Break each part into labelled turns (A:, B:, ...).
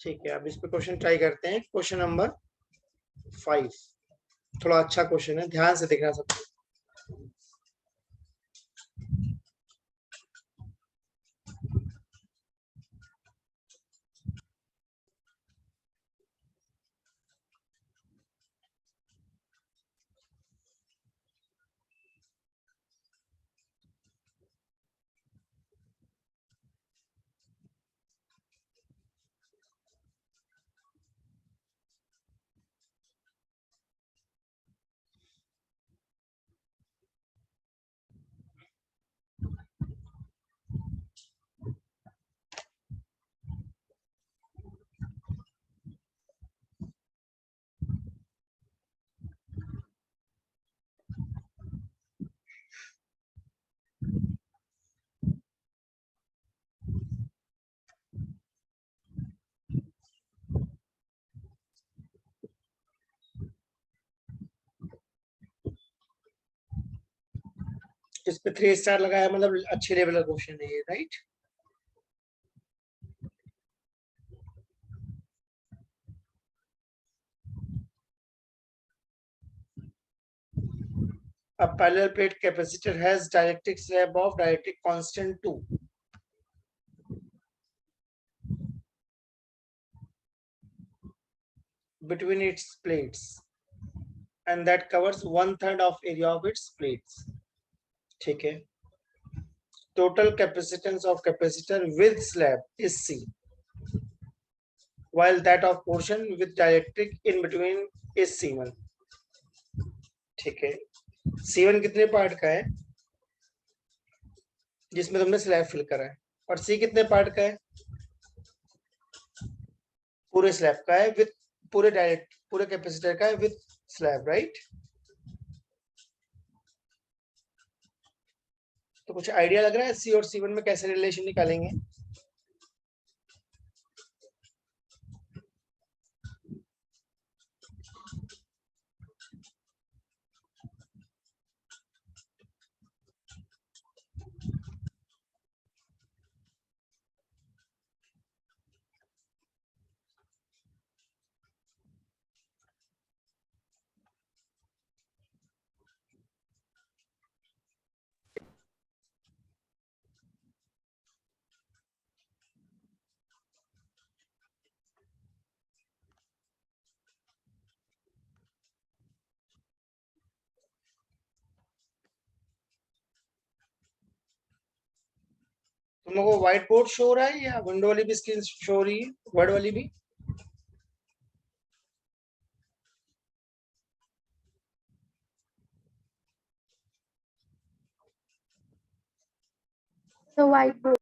A: ठीक है, अब इस पे क्वेश्चन ट्राई करते हैं। क्वेश्चन नंबर 5 थोड़ा अच्छा क्वेश्चन है, ध्यान से देखना सब। इस पे 3 स्टार लगाया, मतलब अच्छे लेवल का क्वेश्चन है ये, right. A parallel plate capacitor has dielectric slab of dielectric constant 2 between its plates and that covers 1/3 of area of its plates. ठीक है, total capacitance of capacitor with slab is C, while that of portion with dielectric in between is C1. ठीक है, C1 कितने part का है जिसमें तुमने slab fill करा है, और C कितने पार्ट का है, पूरे स्लैब का है विद पूरे डायरेक्ट पूरे कैपेसिटर का है विद स्लैब, राइट। तो कुछ आइडिया लग रहा है C और C1 में कैसे रिलेशन निकालेंगे। तुम लोगों को व्हाइट बोर्ड शो हो रहा है या विंडो वाली भी स्क्रीन शो हो रही है, वर्ड वाली भी।
B: तो व्हाइट बोर्ड।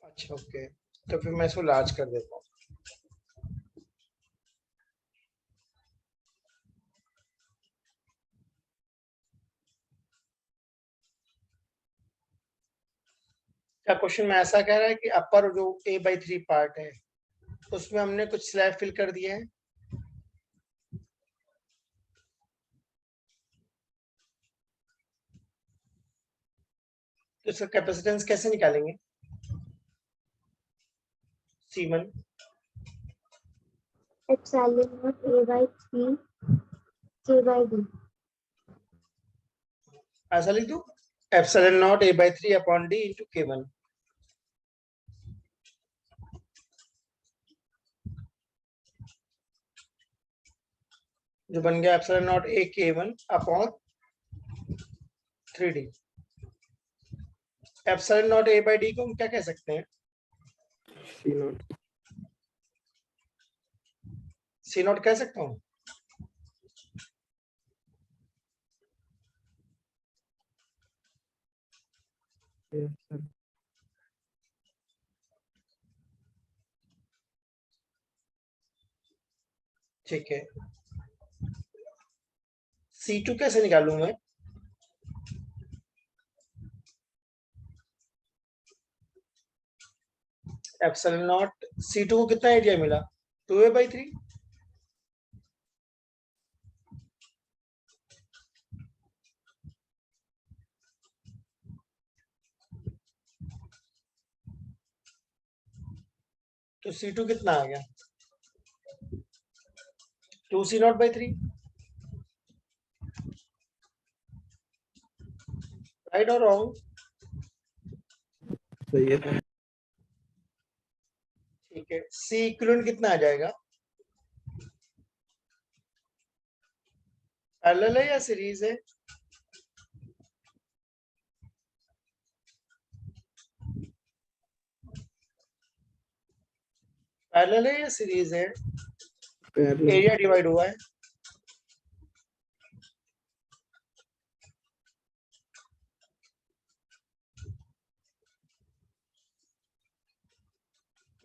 A: अच्छा ओके, तो फिर मैं इसको लार्ज कर देता हूँ। क्या क्वेश्चन में ऐसा कह रहा है कि अपर जो A/3 पार्ट है उसमें हमने कुछ स्लैब फिल कर दिए हैं, तो इसका कैपेसिटेंस कैसे निकालेंगे। C1
B: epsilon not A/3 K/D।
A: ऐसा लिख दूं, epsilon not A/3 upon D into K1, जो बन गया epsilon naught A K1 upon 3D। Epsilon not A/D को हम क्या कह सकते हैं, C0 कह सकता हूँ। ठीक है, C2 कैसे निकालूं मैं, एप्सिलॉन नॉट C2 को कितना एरिया मिला, 2A/3। तो C2 कितना आ गया? 2C0/3, राइट और रॉन्ग?
C: सही है।
A: ठीक है, C इक्विवेलेंट कितना आ जाएगा? पैरेलल है या सीरीज है? पैरेलल है या सीरीज है?
C: पैरेलल।
A: एरिया डिवाइड हुआ है।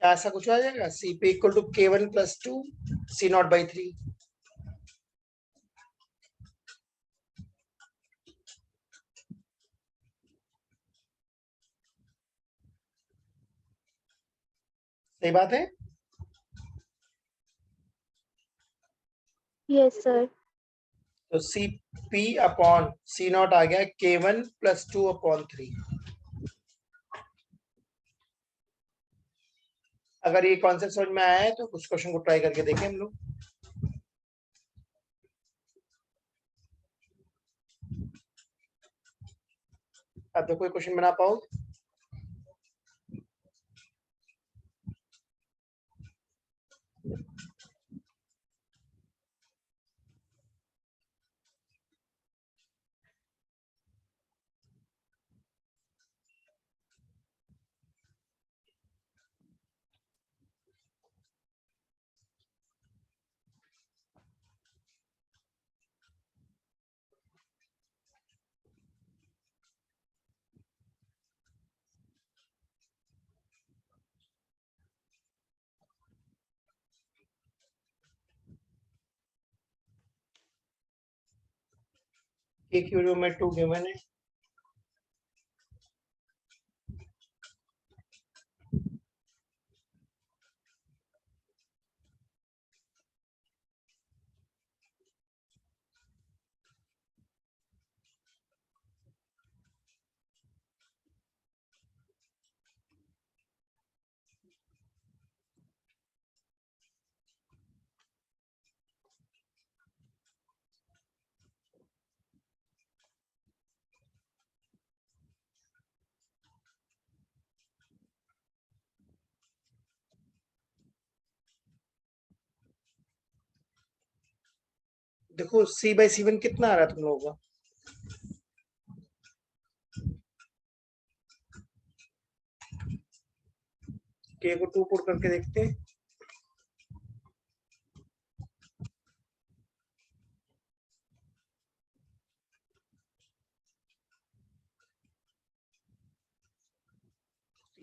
A: क्या ऐसा कुछ आ जाएगा? CP equal to K1 + 2 C0/3। सही बात है?
B: Yes, sir.
A: तो CP/C0 आ गया K1 + 2/3। अगर ये कॉन्सेप्ट समझ में आया है तो कुछ क्वेश्चन को ट्राई करके देखें हम लोग। अब तो कोई क्वेश्चन बना पाओ? एक यूरो में 2 गिवन है। देखो C/C1 कितना आ रहा है तुम लोगों का? K को 2 पुट करके देखते हैं।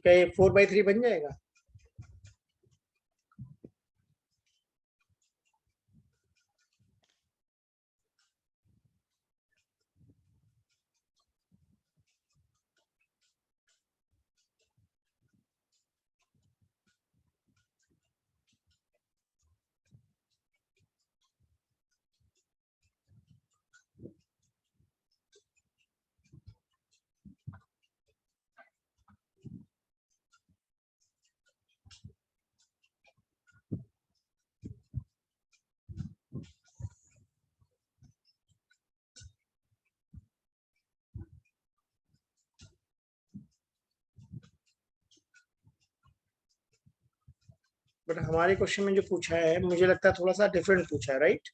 A: क्या ये 4/3 बन जाएगा? बट हमारे क्वेश्चन में जो पूछा है मुझे लगता है थोड़ा सा डिफरेंट पूछा है, राइट?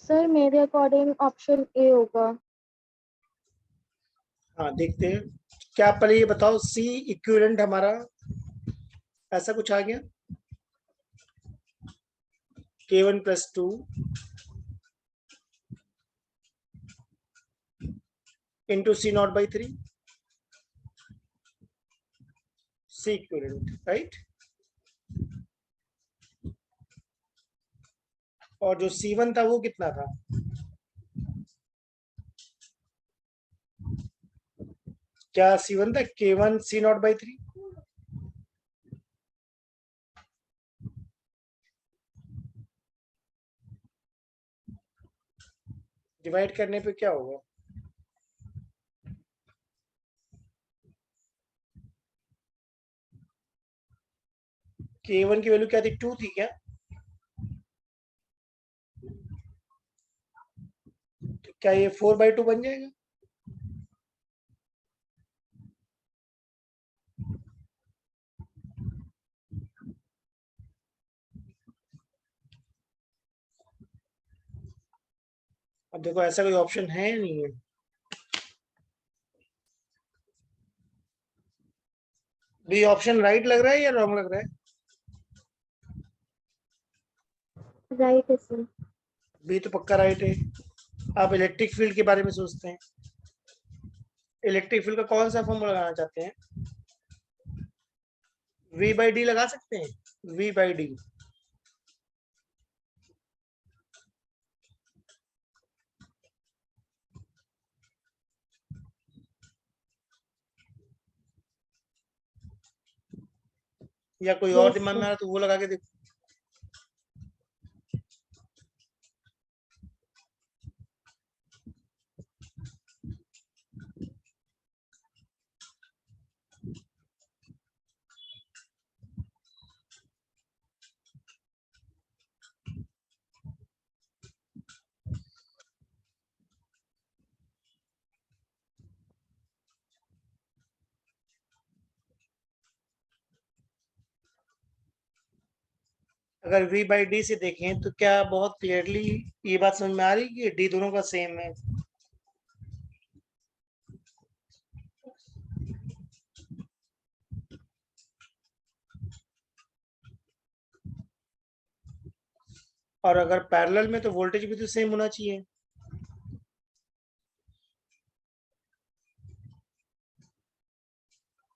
B: सर मेरे अकॉर्डिंग ऑप्शन ए होगा।
A: हाँ देखते हैं। क्या आप पहले ये बताओ, C इक्विवेलेंट हमारा ऐसा कुछ आ गया K1 + 2 into C0/3 C equivalent, right? और जो C1 था वो कितना था? क्या C1 था K1 C0/3? डिवाइड करने पे क्या होगा? K1 की वैल्यू क्या थी, 2 थी क्या? तो क्या ये 4/2 बन जाएगा? अब देखो ऐसा कोई ऑप्शन है या नहीं है। बी ऑप्शन राइट लग रहा है या रॉन्ग लग रहा है?
B: राइट है सर।
A: बी तो पक्का राइट है। आप इलेक्ट्रिक फील्ड के बारे में सोचते हैं, इलेक्ट्रिक फील्ड का कौन सा फॉर्मूला लगाना चाहते हैं? V/D लगा सकते हैं, V/D। या कोई और
B: यस
A: दिमाग में आ
B: सर।
A: रहा तो वो लगा के देखो। अगर V/D से देखें तो क्या बहुत क्लियरली ये बात समझ में आ रही है कि D दोनों का सेम है? और अगर पैरेलल में तो वोल्टेज भी तो सेम होना चाहिए।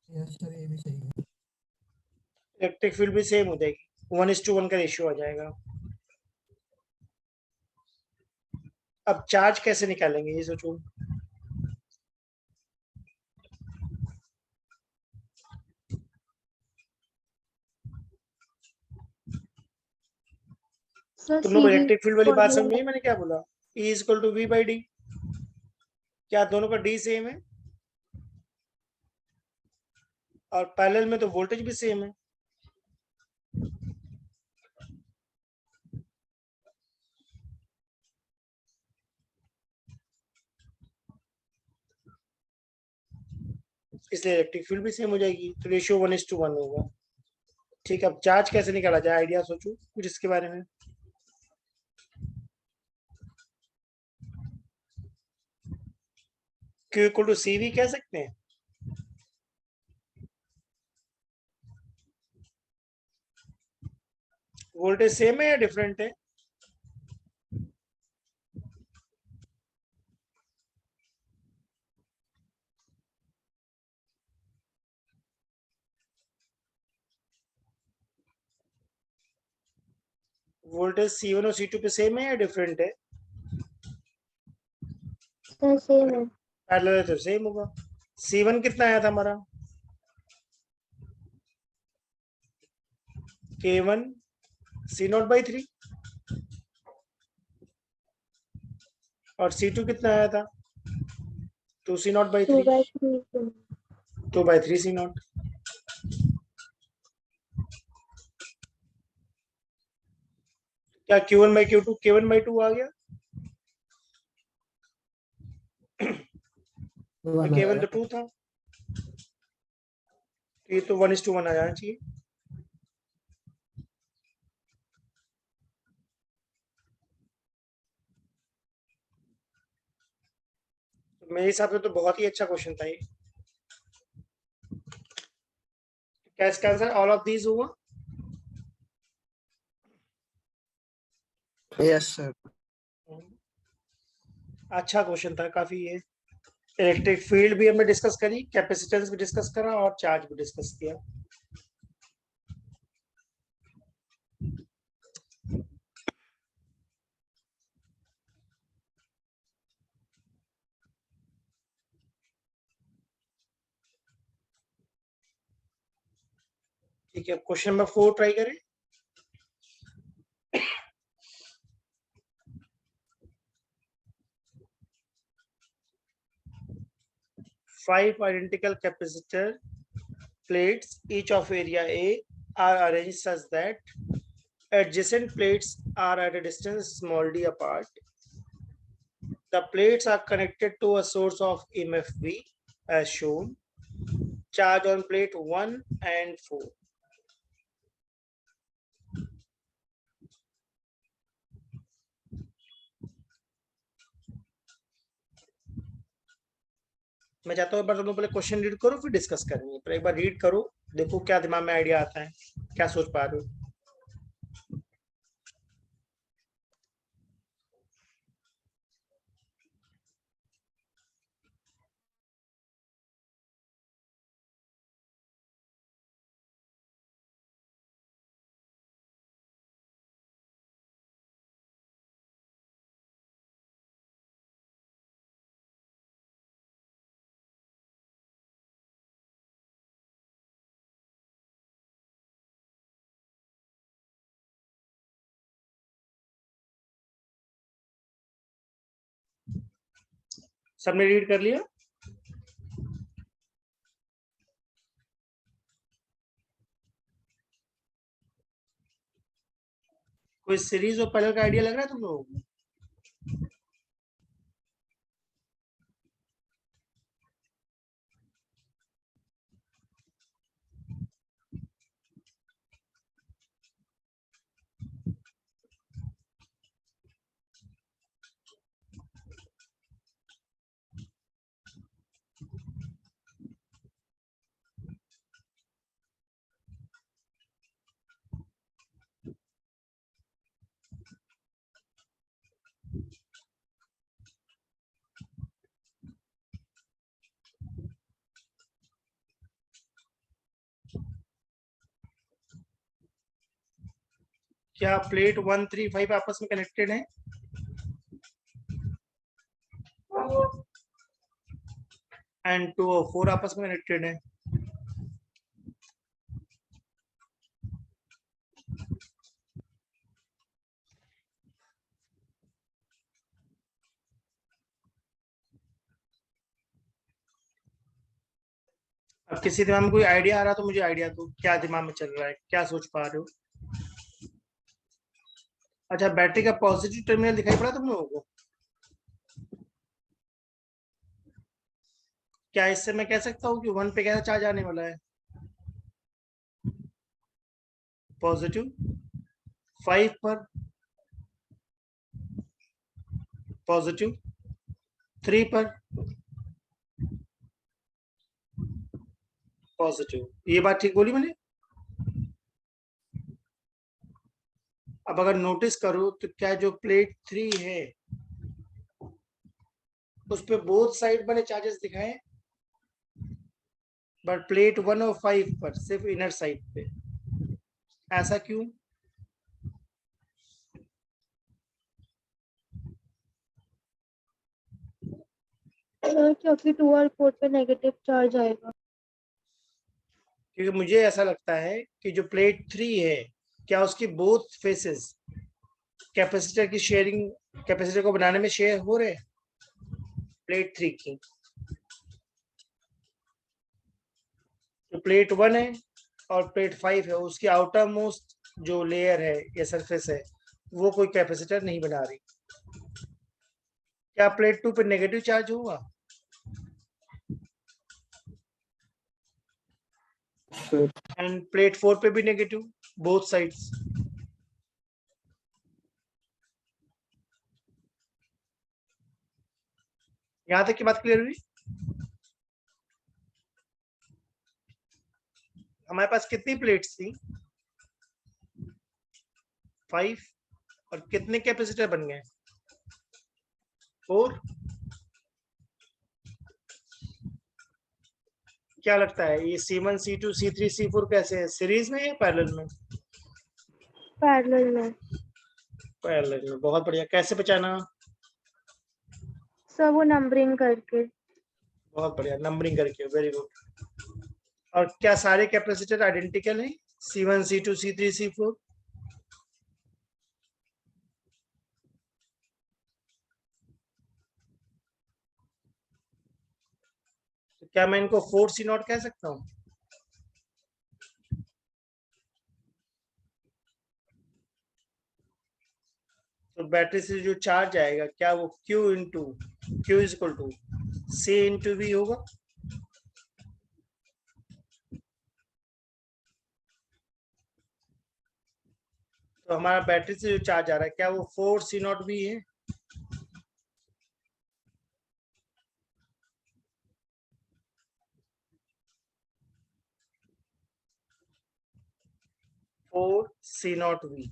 C: यस सर, ये भी सही है।
A: इलेक्ट्रिक फील्ड भी सेम हो जाएगी, 1:1 का रेशियो आ जाएगा। अब चार्ज कैसे निकालेंगे ये सोचो।
B: सर
A: तुम लोग
B: सीवी
A: इलेक्ट्रिक फील्ड वाली बात
B: फॉर्मूला
A: समझे मैंने क्या बोला? E = V/D। क्या दोनों का D सेम है? और पैरेलल में तो वोल्टेज भी सेम है। इसलिए इलेक्ट्रिक फील्ड भी सेम हो जाएगी, तो रेशियो 1:1 होगा। ठीक है, अब चार्ज कैसे निकाला जाए, आइडिया सोचो कुछ इसके बारे में। Q = CV कह सकते हैं। वोल्टेज सेम है या डिफरेंट है? वोल्टेज C1 और C2 पे सेम है या डिफरेंट है?
B: सर सेम है।
A: पैरेलल है तो सेम होगा। C1 कितना आया था हमारा? K1 C0/3। और C2 कितना आया था? 2C0/3।
B: 2/3।
A: 2/3 C0। क्या Q1/Q2 K1/2 आ गया?
C: वन
A: K1 तो
C: आएगा।
A: 2 था, ये तो 1:1 आ जाना चाहिए। तो मेरे हिसाब से तो बहुत ही अच्छा क्वेश्चन था ये। क्या इसका आंसर ऑल ऑफ दीज होगा?
C: Yes sir.
A: अच्छा क्वेश्चन था काफी ये। इलेक्ट्रिक फील्ड भी हमने डिस्कस करी, कैपेसिटेंस भी डिस्कस करा और चार्ज भी डिस्कस किया। ठीक है, क्वेश्चन नंबर 4 ट्राई करें। 5 identical capacitor plates, each of area A, are arranged such that adjacent plates are at a distance small d apart. The plates are connected to a source of EMF V as shown. Charge on plate 1 and 4. मैं चाहता हूँ एक बार तुम लोग पहले question read करो फिर discuss करेंगे। पर एक बार रीड करो, देखो क्या दिमाग में आइडिया आता है, क्या सोच पा रहे हो। सबने रीड कर लिया? कोई सीरीज और पैरेलल का आइडिया लग रहा है तुम लोगों को? क्या प्लेट 1, 3, 5 आपस में कनेक्टेड है? एंड 2 और 4 आपस में कनेक्टेड है? अब किसी दिमाग में कोई आइडिया आ रहा तो मुझे आइडिया दो, क्या दिमाग में चल रहा है, क्या सोच पा रहे हो। अच्छा, बैटरी का पॉजिटिव टर्मिनल दिखाई पड़ा तुम लोगों को? क्या इससे मैं कह सकता हूँ कि 1 पे कैसा चार्ज आने वाला है? पॉजिटिव। 5 पर पॉजिटिव, 3 पर पॉजिटिव। ये बात ठीक बोली मैंने? अब अगर नोटिस करो तो क्या जो प्लेट 3 है उस पे बोथ साइड वाले चार्जेस दिखाए, बट प्लेट 1 और 5 पर सिर्फ इनर साइड पे। ऐसा क्यों?
B: क्योंकि 2 और 4 पे नेगेटिव चार्ज आएगा।
A: क्योंकि मुझे ऐसा लगता है कि जो प्लेट 3 है, क्या उसकी बोथ फेसेस कैपेसिटर की शेयरिंग, कैपेसिटर को बनाने में शेयर हो रहे हैं प्लेट 3 की। जो प्लेट 1 है और प्लेट 5 है उसकी आउटर मोस्ट जो लेयर है या सरफेस है वो कोई कैपेसिटर नहीं बना रही। क्या प्लेट 2 पे नेगेटिव चार्ज होगा? एंड प्लेट 4 पे भी नेगेटिव, बोथ साइड्स। यहां तक की बात क्लियर हुई? हमारे पास कितनी प्लेट्स थी? 5। और कितने कैपेसिटर बन गए? 4। क्या लगता है ये C1, C2, C3, C4 कैसे है, सीरीज में या पैरेलल में?
B: पैरेलल में।
A: पैरेलल में, बहुत बढ़िया। कैसे पहचाना?
B: सब वो नंबरिंग करके।
A: बहुत बढ़िया, नंबरिंग करके, वेरी गुड। और क्या सारे कैपेसिटर आइडेंटिकल हैं? C1, C2, C3, C4? तो क्या मैं इनको 4C0 कह सकता हूँ? तो बैटरी से जो चार्ज आएगा क्या वो Q into Q is equal to C into V होगा। तो हमारा बैटरी से जो चार्ज आ रहा है क्या वो 4C0V है। C0V।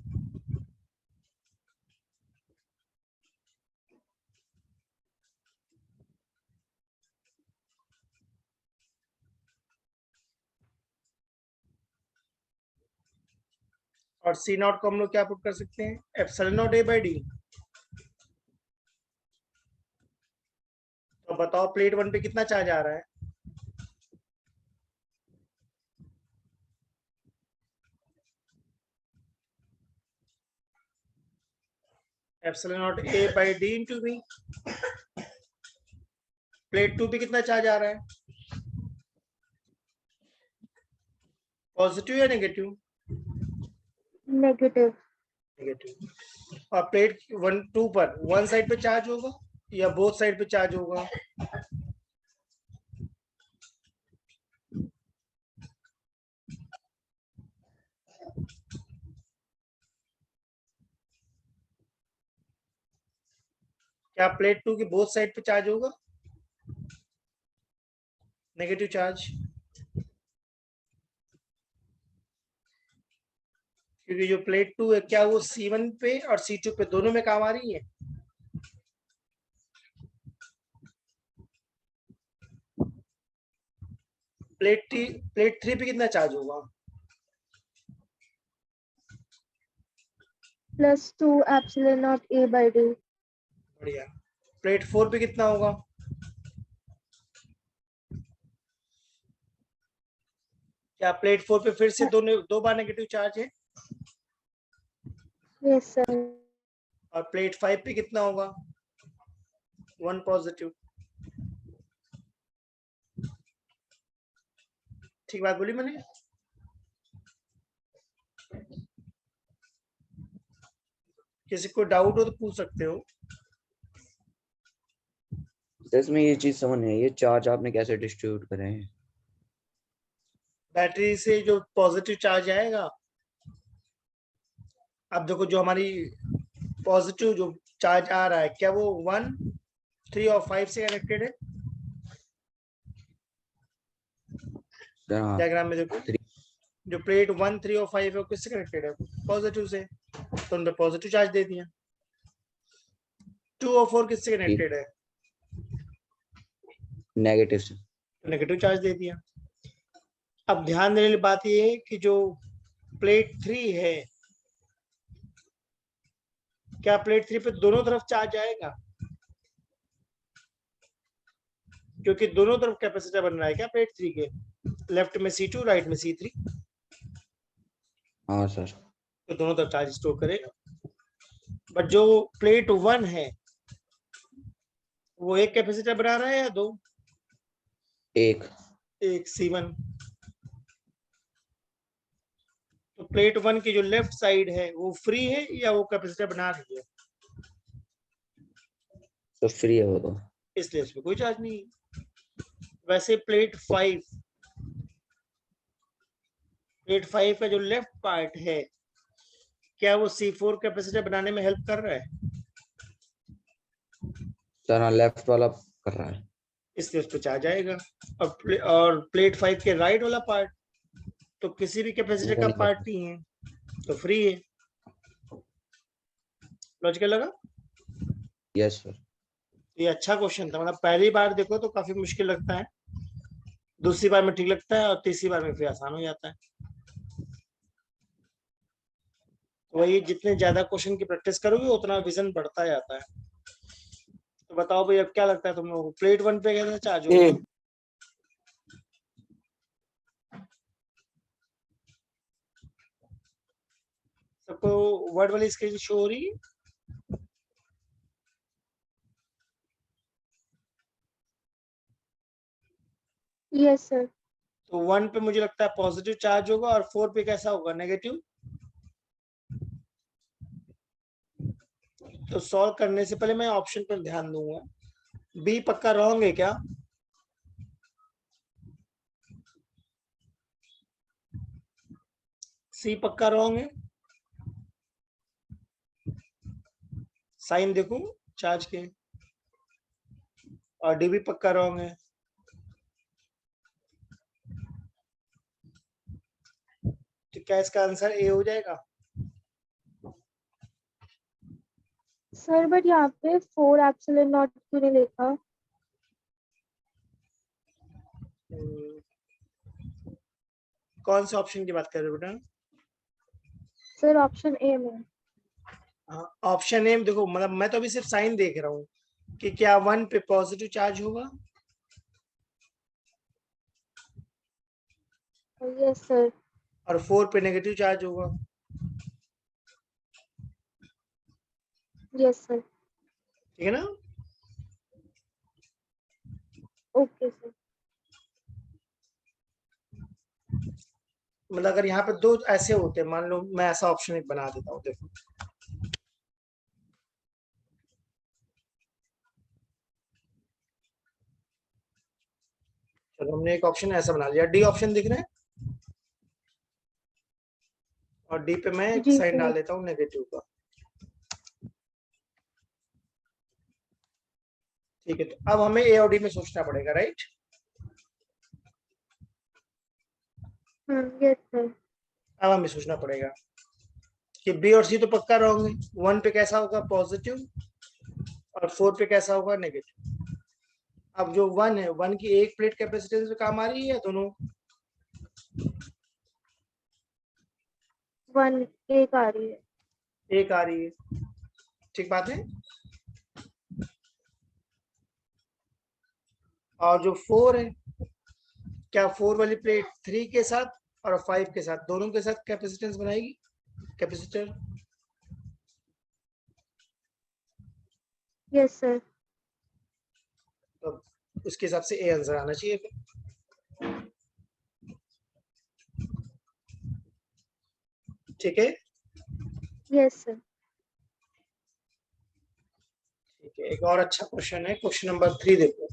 A: और C0 को हम लोग क्या पुट कर सकते हैं, epsilon naught A by D. तो बताओ प्लेट 1 पे कितना चार्ज आ रहा है। Epsilon naught A by D into V। Plate 2 पे कितना चार्ज आ रहा है, पॉजिटिव या नेगेटिव।
B: नेगेटिव।
A: नेगेटिव। और प्लेट 1 2 पर वन साइड पे चार्ज होगा या बोथ साइड पे चार्ज होगा। क्या प्लेट 2 की बोथ साइड पे चार्ज होगा, नेगेटिव चार्ज। क्योंकि जो प्लेट 2 है क्या वो C1 पे और C2 पे दोनों में काम आ रही है। प्लेट 3 पे कितना चार्ज होगा,
B: +2 epsilon naught A by D.
A: बढ़िया। प्लेट 4 पे कितना होगा, क्या प्लेट 4 पे फिर से दो बार नेगेटिव चार्ज है।
B: Yes sir.
A: और प्लेट 5 पे कितना होगा, 1 पॉजिटिव। ठीक बात बोली मैंने। किसी को डाउट हो तो पूछ सकते हो।
C: इसमें ये चीज समझ नहीं आई, ये चार्ज आपने कैसे डिस्ट्रीब्यूट करे हैं।
A: बैटरी से जो पॉजिटिव चार्ज आएगा, अब देखो जो हमारी पॉजिटिव जो चार्ज आ रहा है क्या वो 1 3 और 5 से कनेक्टेड है।
C: हाँ,
A: डायग्राम में देखो जो प्लेट 1 3 और 5 है वो किससे कनेक्टेड है, पॉजिटिव से। तो उन्होंने पॉजिटिव चार्ज दे दिया। 2 और 4 किससे कनेक्टेड है,
C: नेगेटिव से।
A: नेगेटिव चार्ज दे दिया। अब ध्यान देने वाली बात ये है कि जो प्लेट 3 है क्या प्लेट 3 पे दोनों तरफ चार्ज आएगा, क्योंकि दोनों तरफ कैपेसिटर बन रहा है क्या प्लेट 3 के, लेफ्ट में C2 राइट में C3।
C: हाँ सर।
A: तो दोनों तरफ चार्ज स्टोर करेगा। बट जो प्लेट 1 है वो एक कैपेसिटर बना रहा है या दो,
C: एक
A: C1। तो प्लेट 1 की जो लेफ्ट साइड है वो फ्री है या वो कैपेसिटर बना रही है,
C: तो फ्री है वो तो।
A: इसलिए उसमें कोई चार्ज नहीं है। वैसे प्लेट 5 का जो लेफ्ट पार्ट है क्या वो C4 कैपेसिटर बनाने में हेल्प कर रहा है,
C: सर हाँ, लेफ्ट वाला कर रहा है,
A: इसलिए उस पर चार्ज आएगा। और प्लेट 5 के राइट वाला पार्ट तो किसी भी कैपेसिटर
C: वो
A: का
C: नहीं
A: पार्ट
C: करता।
A: नहीं है, तो फ्री है। लॉजिकल लगा।
C: Yes sir.
A: ये अच्छा क्वेश्चन था, मतलब पहली बार देखो तो काफी मुश्किल लगता है, दूसरी बार में ठीक लगता है और तीसरी बार में फिर आसान हो जाता है। तो वही जितने ज्यादा क्वेश्चन की प्रैक्टिस करोगे उतना विजन बढ़ता जाता है। तो बताओ भाई अब क्या लगता है तुम लोगों को, प्लेट 1 पे कैसे चार्ज होगा। सबको वर्ड वाली स्क्रीन शो हो रही है।
B: Yes sir.
A: तो 1 पे मुझे लगता है पॉजिटिव चार्ज होगा और 4 पे कैसा होगा, नेगेटिव। तो सॉल्व करने से पहले मैं ऑप्शन पर ध्यान दूंगा। बी पक्का रॉन्ग है क्या? सी पक्का रॉन्ग है? साइन देखो चार्ज के। और डी भी पक्का रॉन्ग है। तो क्या इसका आंसर ए हो जाएगा?
B: सर बट यहाँ पे 4 एप्सिलॉन नॉट क्यों नहीं लिखा?
A: कौन से ऑप्शन की बात कर रहे हो बेटा?
B: सर ऑप्शन ए में।
A: ऑप्शन ए में देखो, मतलब मैं तो अभी सिर्फ साइन देख रहा हूँ कि क्या 1 पे पॉजिटिव चार्ज होगा।
B: Yes sir.
A: और 4 पे नेगेटिव चार्ज होगा।
B: Yes sir.
A: ठीक है ना?
B: Okay sir.
A: मतलब अगर यहाँ पे दो ऐसे होते हैं, मान लो मैं ऐसा ऑप्शन एक बना देता हूँ, देखो चलो हमने एक ऑप्शन ऐसा बना लिया, डी ऑप्शन दिख रहा है, और डी पे मैं एक
B: जी
A: साइन
B: सर।
A: डाल देता हूँ नेगेटिव का। ठीक है, तो अब हमें ए और डी में सोचना पड़ेगा, राइट?
B: Yes sir.
A: अब हमें सोचना पड़ेगा कि बी और सी तो पक्का रॉन्ग है। 1 पे कैसा होगा? पॉजिटिव। और 4 पे कैसा होगा? नेगेटिव। अब जो 1 है, 1 की एक प्लेट कैपेसिटेंस में काम आ रही है दोनों?
B: 1 एक आ रही है।
A: एक आ रही है, ठीक बात है। और जो 4 है, क्या 4 वाली प्लेट 3 के साथ और 5 के साथ, दोनों के साथ कैपेसिटेंस बनाएगी, कैपेसिटर?
B: Yes sir.
A: तो उसके हिसाब से ए आंसर आना चाहिए फिर। ठीक है।
B: Yes sir.
A: ठीक है, एक और अच्छा क्वेश्चन है, क्वेश्चन नंबर 3 देखो।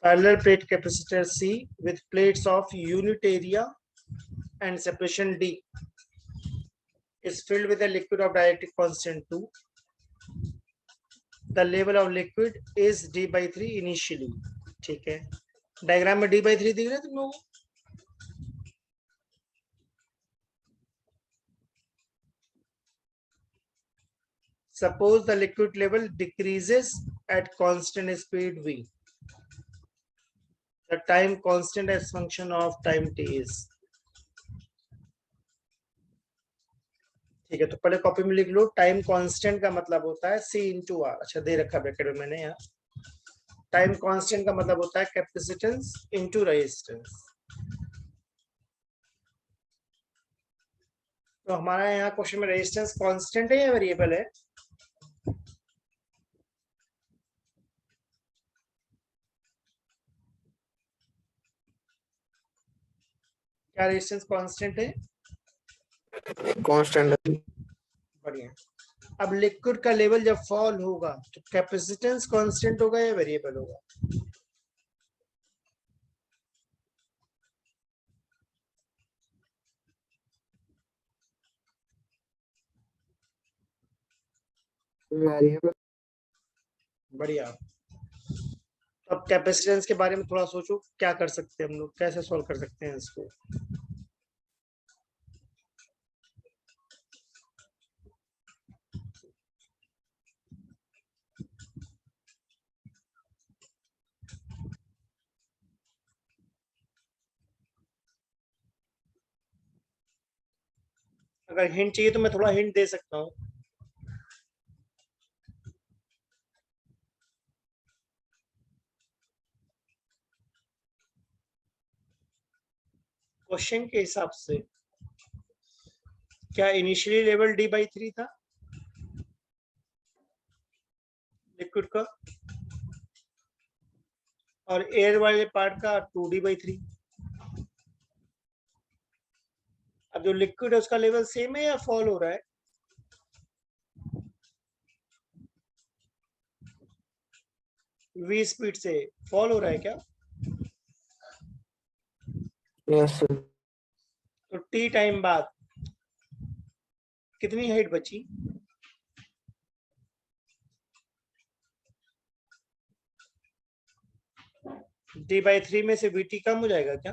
A: Parallel plate capacitor C with plates of unit area and separation D is filled with a liquid of dielectric constant 2. The level of liquid is D by 3 initially. ठीक है, diagram में D by 3 दिख रहा है तुम लोगों को? Suppose the liquid level decreases at constant speed v. The time constant as function of time t is. ठीक है, तो पहले कॉपी में लिख लो, टाइम कांस्टेंट का मतलब होता है c इंटू आर। अच्छा, दे रखा ब्रैकेट में मैंने यहाँ। टाइम कांस्टेंट का मतलब होता है कैपेसिटेंस इंटू रेजिस्टेंस। तो हमारा यहाँ क्वेश्चन में रेजिस्टेंस कांस्टेंट है या वेरिएबल है? क्या रेजिस्टेंस कांस्टेंट है?
C: कांस्टेंट।
A: बढ़िया। अब लिक्विड का लेवल जब फॉल होगा तो कैपेसिटेंस कांस्टेंट होगा या वेरिएबल होगा?
C: वेरिएबल।
A: बढ़िया। अब कैपेसिटेंस के बारे में थोड़ा सोचो, क्या कर सकते हैं हम लोग, कैसे सॉल्व कर सकते हैं इसको? अगर हिंट चाहिए तो मैं थोड़ा हिंट दे सकता हूँ। क्वेश्चन के हिसाब से क्या इनिशियली लेवल D by 3 था? लिक्विड का, और एयर वाले पार्ट का 2D/3। अब जो लिक्विड है उसका लेवल सेम है या फॉल हो रहा है? v स्पीड से फॉल हो रहा है क्या?
C: Yes sir.
A: तो t टाइम बाद कितनी हाइट बची? d/3 में से vt कम हो जाएगा क्या?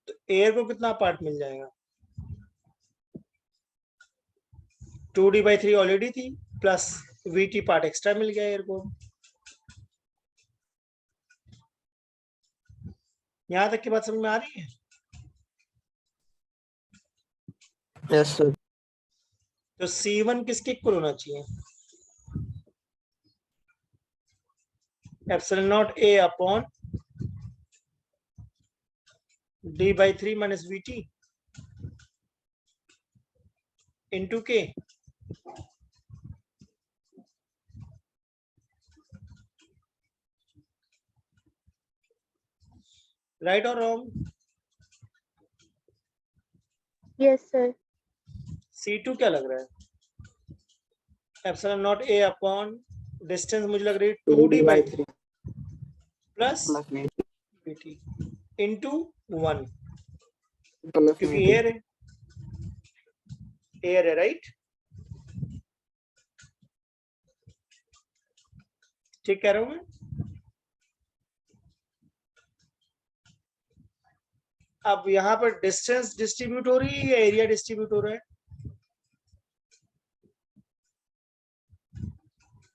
A: तो एयर को कितना पार्ट मिल जाएगा? 2D/3 ऑलरेडी थी, प्लस vt पार्ट एक्स्ट्रा मिल गया एयर को। यहां तक की बात समझ में आ रही है?
C: Yes sir.
A: तो C1 किसके इक्वल होना चाहिए? Epsilon naught a upon d/3 minus vt into k। Right और रॉन्ग?
B: Yes sir.
A: C2 क्या लग रहा है? Epsilon naught a upon distance मुझे लग रही है 2D/3 प्लस vt इंटू 1, क्योंकि एयर है, एयर है, राइट? ठीक कह रहा हूं मैं? अब यहाँ पर डिस्टेंस डिस्ट्रीब्यूट हो रही है या एरिया डिस्ट्रीब्यूट हो रहा है?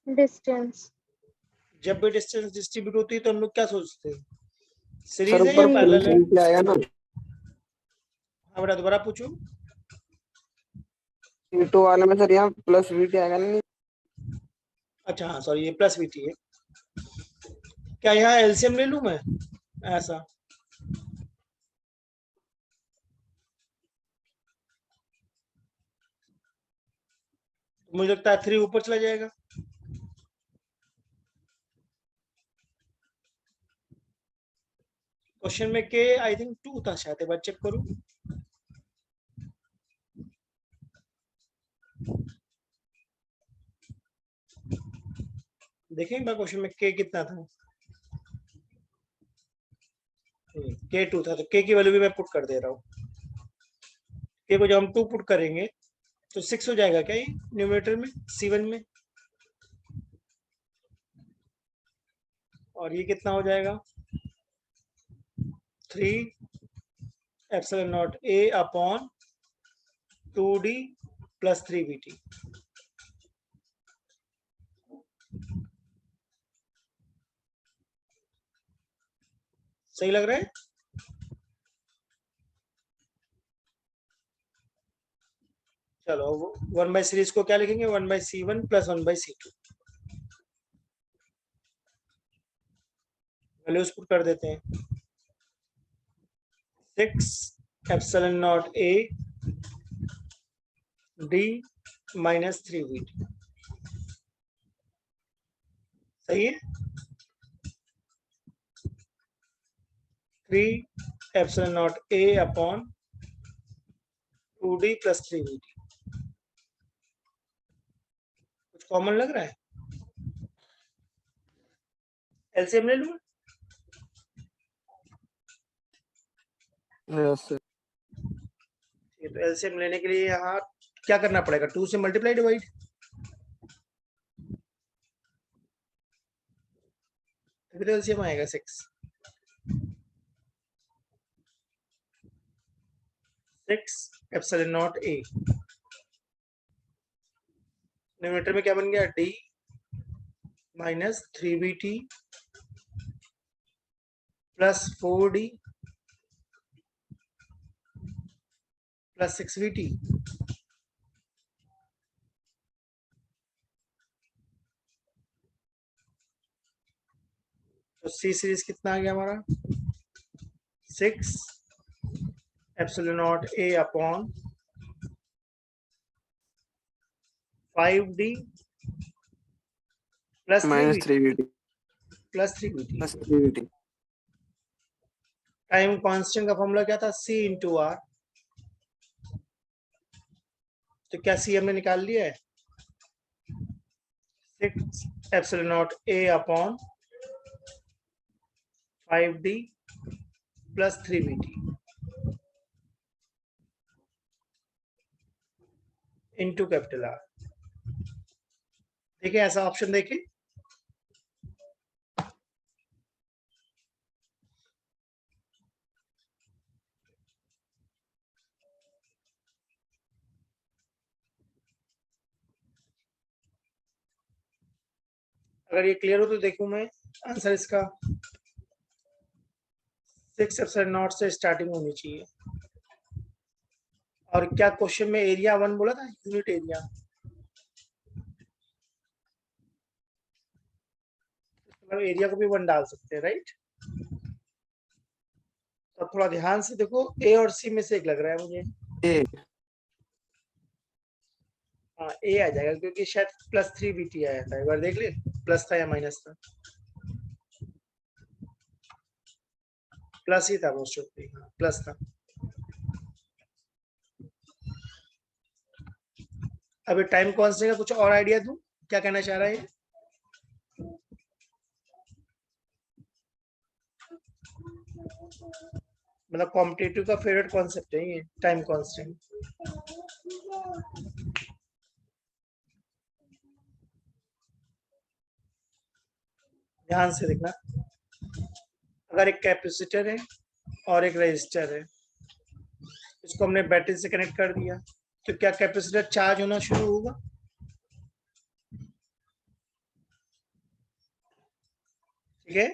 B: डिस्टेंस।
A: जब भी डिस्टेंस डिस्ट्रीब्यूट होती है तो हम लोग क्या सोचते हैं?
C: सर
A: सीरीज है या
C: ऊपर
A: पैरेलल है?
C: प्लस आएगा ना।
A: हाँ बेटा, दोबारा पूछो।
C: C2 वाले में सर यहाँ प्लस VT आएगा नहीं।
A: अच्छा हाँ, सॉरी, ये प्लस vt है। क्या यहाँ एलसीएम ले लूं मैं ऐसा? मुझे लगता है 3 ऊपर चला जाएगा। क्वेश्चन में के आई थिंक 2 था शायद, एक बार चेक करूं। देखें एक बार क्वेश्चन में के कितना था। के 2 था, तो के की वैल्यू भी मैं पुट कर दे रहा हूँ। के को जब हम 2 पुट करेंगे तो 6 हो जाएगा क्या ये न्यूमरेटर में, C1 में? और ये कितना हो जाएगा? 3 epsilon naught a upon 2d plus 3 vt। सही लग रहा है? चलो 1 बाय सीरीज को क्या लिखेंगे? 1/C1 plus 1/C2। Values put कर देते हैं। 6 epsilon naught a d minus 3 vt। सही है? 3 epsilon naught a upon 2d plus 3 vt। कुछ कॉमन लग रहा है? एलसीएम ले लूं?
C: Yes sir.
A: तो एलसीएम लेने के लिए यहाँ क्या करना पड़ेगा? 2 से मल्टीप्लाई डिवाइड। फिर एलसीएम आएगा 6 एप्सिलॉन नॉट a। न्यूमरेटर में क्या बन गया? d minus 3 vt plus 4d plus 6 vt। तो सी सीरीज कितना आ गया हमारा? 6 epsilon naught a upon 5d plus
D: minus 3VT
A: plus 3vt।
D: plus 3VT.
A: Time constant का फॉर्मूला क्या था? c into R. तो क्या c हमने निकाल लिया है? 6 epsilon naught a upon 5d plus 3vt into capital R. देखिए ऐसा ऑप्शन देखिए, अगर ये क्लियर हो तो देखूं मैं आंसर इसका 6 एप्सिलॉन नॉट से स्टार्टिंग होनी चाहिए। और क्या क्वेश्चन में एरिया 1 बोला था? Unit area. मतलब एरिया को भी 1 डाल सकते हैं, राइट? तो थोड़ा ध्यान से देखो, ए और सी में से एक लग रहा है मुझे।
D: A
A: हाँ ए आ जाएगा क्योंकि शायद प्लस 3vt आया था, एक बार देख ले प्लस था या माइनस था। प्लस ही था मोस्ट ऑफ प्लस था। अभी टाइम कांस्टेंट का कुछ और आइडिया दूं, क्या कहना चाह रहा है? मतलब कॉम्पिटिटिव का फेवरेट कॉन्सेप्ट है ये टाइम कांस्टेंट। ध्यान से देखना, अगर एक कैपेसिटर है और एक रेजिस्टर है, इसको हमने बैटरी से कनेक्ट कर दिया, तो क्या कैपेसिटर चार्ज होना शुरू होगा? ठीक है,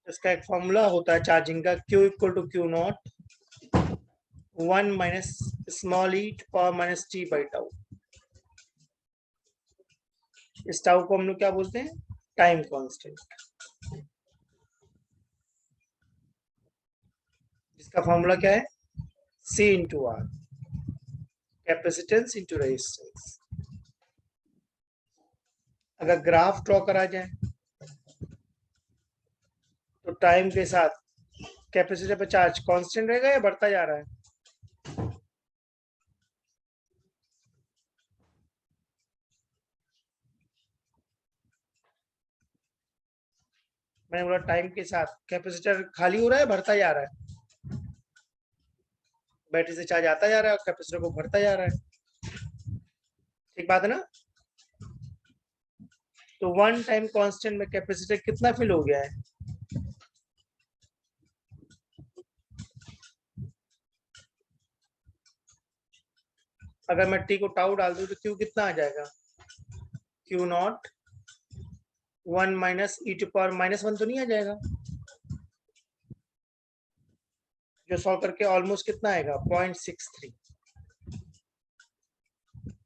A: इसका एक फॉर्मूला होता है चार्जिंग का, Q equal to Q naught 1 minus small e to power minus t by tau. इस टाउ को हम लोग क्या बोलते हैं? Time constant. इसका फॉर्मूला क्या है? C into R, capacitance into resistance. अगर ग्राफ ड्रॉ करा जाए तो टाइम के साथ कैपेसिटर पे चार्ज कांस्टेंट रहेगा या बढ़ता जा रहा है? मैंने बोला टाइम के साथ कैपेसिटर खाली हो रहा है, बढ़ता जा रहा है? बैटरी से चार्ज आता जा रहा है और कैपेसिटर को भरता जा रहा है। ठीक बात है ना? तो 1 टाइम कांस्टेंट में कैपेसिटर कितना फिल हो गया है? अगर मैं टी को टाउ डाल दूं तो क्यू कितना आ जाएगा? Q naught 1 minus e to power minus 1 तो नहीं आ जाएगा? जो सॉल्व करके ऑलमोस्ट कितना आएगा? 0.63।